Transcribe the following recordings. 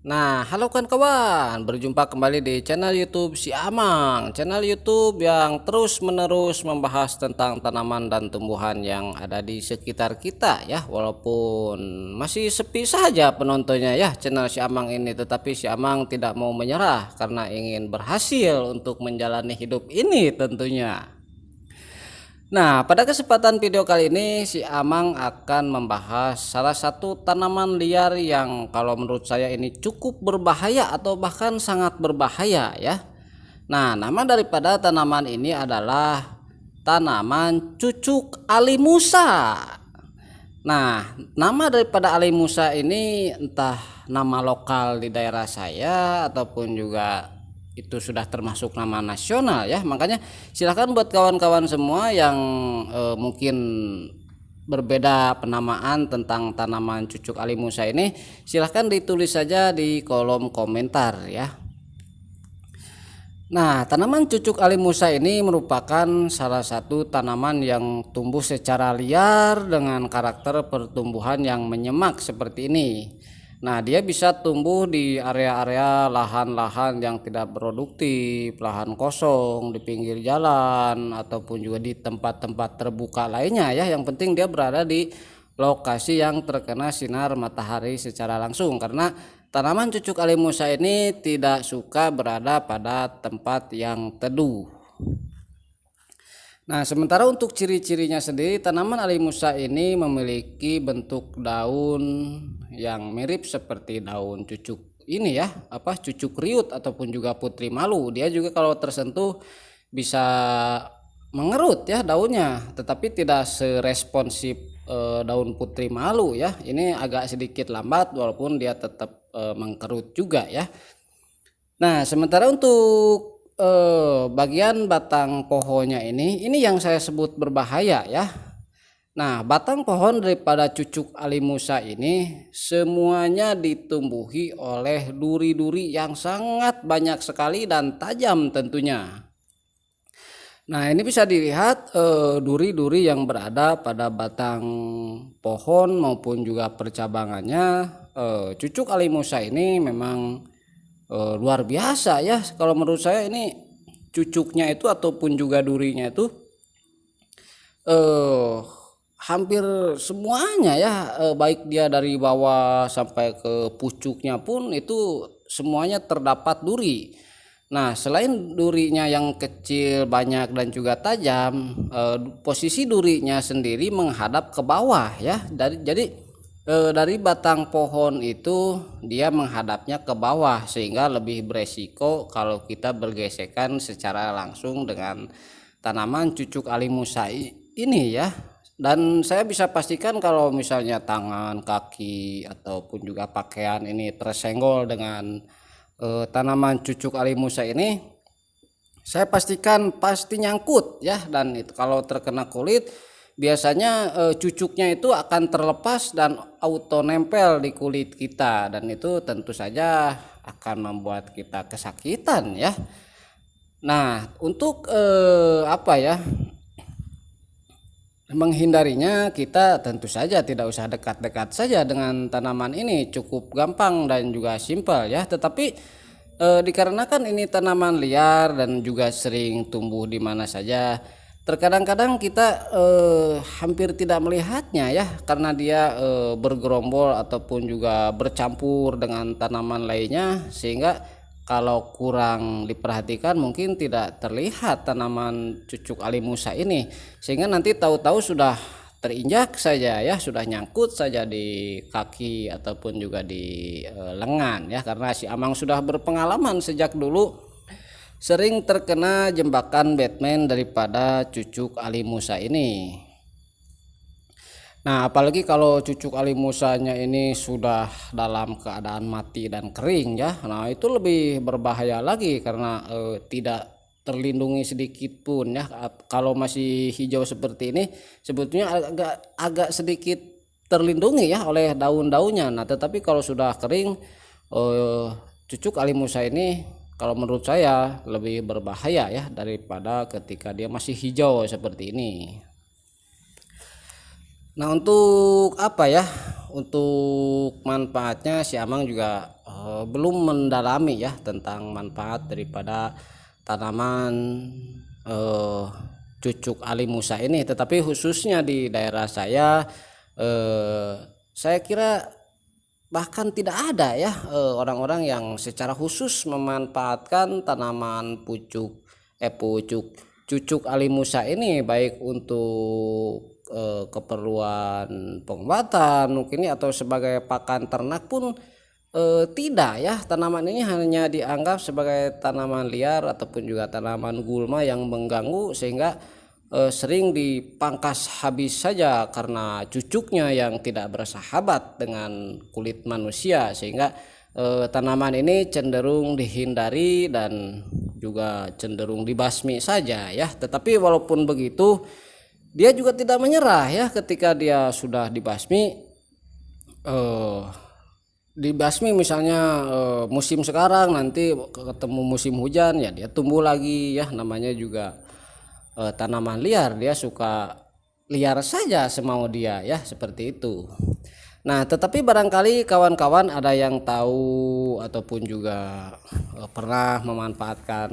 Nah, halo kawan-kawan, berjumpa kembali di channel YouTube Si Amang, channel YouTube yang terus-menerus membahas tentang tanaman dan tumbuhan yang ada di sekitar kita ya. Walaupun masih sepi saja penontonnya ya channel Si Amang ini, tetapi Si Amang tidak mau menyerah karena ingin berhasil untuk menjalani hidup ini tentunya. Nah, pada kesempatan video kali ini si Amang akan membahas salah satu tanaman liar yang kalau menurut saya ini cukup berbahaya atau bahkan sangat berbahaya ya. Nah, nama daripada tanaman ini adalah tanaman cucuk alimusa. Nah, nama daripada alimusa ini entah nama lokal di daerah saya ataupun juga itu sudah termasuk nama nasional ya. Makanya silahkan buat kawan-kawan semua yang mungkin berbeda penamaan tentang tanaman cucuk alimusa ini, silahkan ditulis saja di kolom komentar ya. Nah, tanaman cucuk alimusa ini merupakan salah satu tanaman yang tumbuh secara liar dengan karakter pertumbuhan yang menyemak seperti ini. Nah, dia bisa tumbuh di area-area lahan-lahan yang tidak produktif, lahan kosong, di pinggir jalan, ataupun juga di tempat-tempat terbuka lainnya ya. Yang penting dia berada di lokasi yang terkena sinar matahari secara langsung, karena tanaman cucuk alimusa ini tidak suka berada pada tempat yang teduh. Nah, sementara untuk ciri-cirinya sendiri, tanaman alimusa ini memiliki bentuk daun yang mirip seperti daun cucuk ini ya, cucuk riut ataupun juga putri malu. Dia juga kalau tersentuh bisa mengerut ya daunnya, tetapi tidak seresponsif daun putri malu ya. Ini agak sedikit lambat walaupun dia tetap mengkerut juga ya. Nah, sementara untuk bagian batang pohonnya ini yang saya sebut berbahaya ya. Nah, batang pohon daripada cucuk alimusa ini semuanya ditumbuhi oleh duri-duri yang sangat banyak sekali dan tajam tentunya. Nah, ini bisa dilihat duri-duri yang berada pada batang pohon maupun juga percabangannya. Cucuk alimusa ini memang luar biasa ya. Kalau menurut saya ini cucuknya itu ataupun juga durinya itu hampir semuanya ya, baik dia dari bawah sampai ke pucuknya pun itu semuanya terdapat duri. Nah, selain durinya yang kecil, banyak dan juga tajam, posisi durinya sendiri menghadap ke bawah ya. Dari batang pohon itu dia menghadapnya ke bawah, sehingga lebih beresiko kalau kita bergesekan secara langsung dengan tanaman cucuk alimusa ini ya. Dan saya bisa pastikan kalau misalnya tangan, kaki ataupun juga pakaian ini tersenggol dengan tanaman cucuk alimusa ini, saya pastikan pasti nyangkut ya. Dan itu kalau terkena kulit biasanya cucuknya itu akan terlepas dan auto nempel di kulit kita, dan itu tentu saja akan membuat kita kesakitan ya. Nah, untuk menghindarinya, kita tentu saja tidak usah dekat-dekat saja dengan tanaman ini, cukup gampang dan juga simpel ya. Tetapi dikarenakan ini tanaman liar dan juga sering tumbuh di mana saja, terkadang-kadang kita hampir tidak melihatnya ya, karena dia bergerombol ataupun juga bercampur dengan tanaman lainnya, sehingga kalau kurang diperhatikan mungkin tidak terlihat tanaman cucuk alimusa ini, sehingga nanti tahu-tahu sudah terinjak saja ya, sudah nyangkut saja di kaki ataupun juga di lengan ya, karena si Amang sudah berpengalaman sejak dulu sering terkena jebakan Batman daripada cucuk alimusa ini. Nah, apalagi kalau cucuk alimusanya ini sudah dalam keadaan mati dan kering ya. Nah, itu lebih berbahaya lagi karena tidak terlindungi sedikit pun ya. Kalau masih hijau seperti ini sebetulnya agak sedikit terlindungi ya oleh daun-daunnya. Nah, tetapi kalau sudah kering, cucuk alimusa ini kalau menurut saya lebih berbahaya ya daripada ketika dia masih hijau seperti ini. Nah, untuk untuk manfaatnya si Amang juga belum mendalami ya tentang manfaat daripada tanaman cucuk Ali Musa ini, tetapi khususnya di daerah saya kira bahkan tidak ada ya orang-orang yang secara khusus memanfaatkan tanaman pucuk cucuk Ali Musa ini, baik untuk keperluan pengobatan mungkin atau sebagai pakan ternak pun tidak ya. Tanaman ini hanya dianggap sebagai tanaman liar ataupun juga tanaman gulma yang mengganggu, sehingga sering dipangkas habis saja karena cucuknya yang tidak bersahabat dengan kulit manusia, sehingga tanaman ini cenderung dihindari dan juga cenderung dibasmi saja ya. Tetapi walaupun begitu, dia juga tidak menyerah ya. Ketika dia sudah dibasmi misalnya musim sekarang, nanti ketemu musim hujan ya dia tumbuh lagi ya. Namanya juga tanaman liar, dia suka liar saja semau dia ya, seperti itu. Nah, tetapi barangkali kawan-kawan ada yang tahu ataupun juga pernah memanfaatkan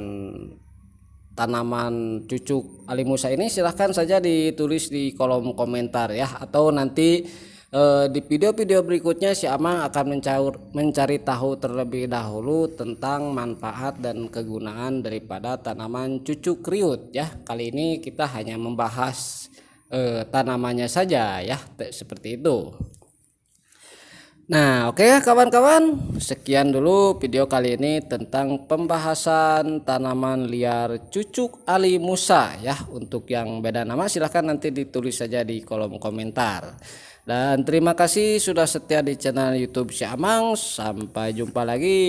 tanaman cucuk Ali Musa ini, silahkan saja ditulis di kolom komentar ya, atau nanti di video-video berikutnya si Amang akan mencari tahu terlebih dahulu tentang manfaat dan kegunaan daripada tanaman cucuk kriut ya. Kali ini kita hanya membahas tanamannya saja ya, seperti itu. Nah, oke ya kawan-kawan, sekian dulu video kali ini tentang pembahasan tanaman liar cucuk Ali Musa ya. Untuk yang beda nama silahkan nanti ditulis saja di kolom komentar. Dan terima kasih sudah setia di channel YouTube Si Amang. Sampai jumpa lagi.